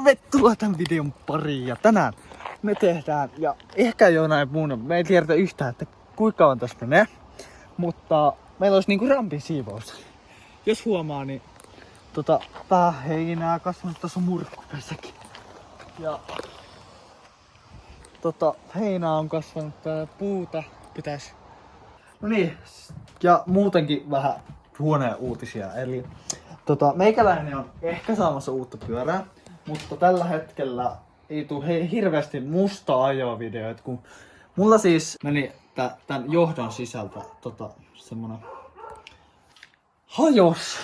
Tervetuloa tämän videon pariin ja tänään me tehdään, ja ehkä jonain muuna, me ei tiedetä yhtään, että kuinka kauan tässä menee, mutta meillä olisi niinku rampin siivous. Jos huomaa, niin tää heinää kasvanut, tässä on murkkupesäkin. Ja heinää on kasvanut, tää puuta pitäisi. No niin, ja muutenkin vähän huonoja uutisia, eli meikäläinen on ehkä saamassa uutta pyörää, mutta tällä hetkellä ei tule hirveästi musta ajovideoita, kun mulla siis meni tän johdon sisältä semmonen hajos.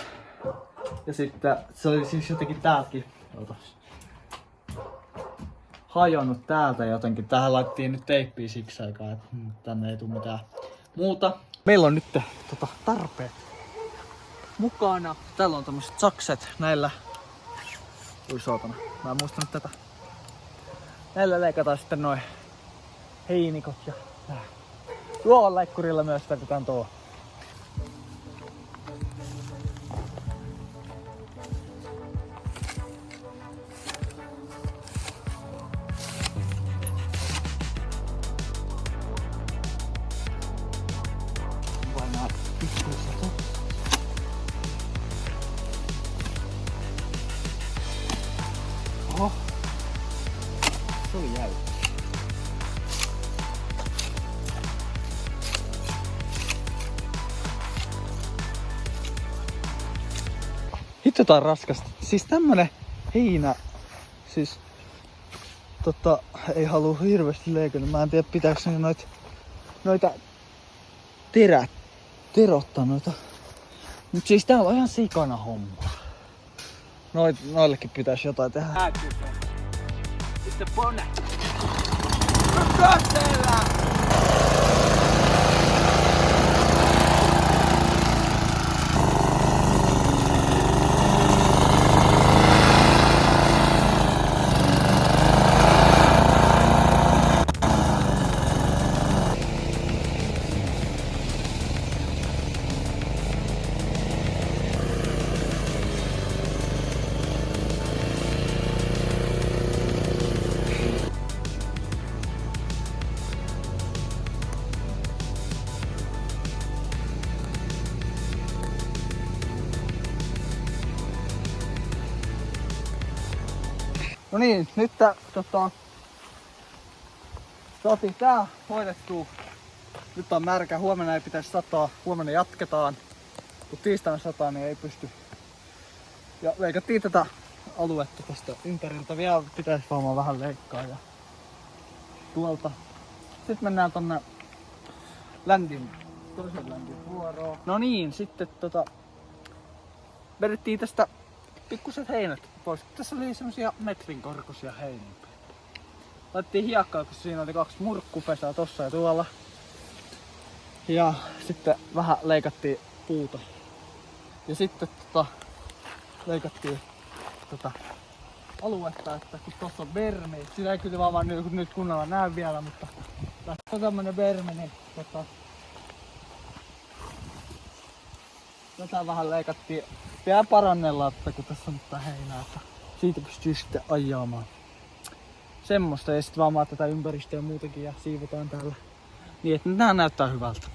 Ja sitten se oli siis jotenkin täältäkin hajonnut täältä jotenkin. Tähän laitettiin nyt teippiä siksi aikaa, että tänne ei tule mitään muuta. Meillä on nyt tarpeet mukana. Täällä on tämmöiset sakset näillä. Ui saatana, mä en muistanut tätä. Näillä leikataan sitten noin heinikot ja ruohonleikkurilla myös täytetään tuo. Oho. Se oli jäykkä. Hitto tää on raskasta. Siis tämmönen heinä. Siis ei halua hirveästi leikata. Mä en tiedä pitääkö ne noita terottaa noita. Mut siis täällä on ihan sikana homma. Noillekin pitäisi jotain tehdä. Sitten pone. Katsellaan! No niin, nyt saatiin tää hoidettua. Nyt on märkä, huomenna ei pitäisi sataa, huomenna jatketaan. Kun tiistaina sataa, niin ei pysty. Ja leikattiin tätä aluetta tästä ympäriltä. Vielä pitäisi varmaan vähän leikkaa ja tuolta. Sitten mennään tonne toisen ländin vuoroon. No niin, sitten vedettiin tästä pikkuset heinät pois. Tässä oli semmosia metrin korkuisia heiniä. Laitettiin hiekkaa, kun siinä oli 2 murkkupesää tossa ja tuolla. Ja sitten vähän leikattiin puuta. Ja sitten leikattiin aluetta, että kun tossa on vermi. Sitä ei kyllä vaan nyt kunnolla näy vielä, mutta tässä on tämmönen vermi, niin tätä vähän leikattiin. Vielä parannellaan, että kun tässä on tää heinää, että siitä pystyy sitten ajamaan. Semmosta, ja sitten vaan tätä ympäristöä muutenkin ja siivotaan täällä. Niin, että nää näyttää hyvältä.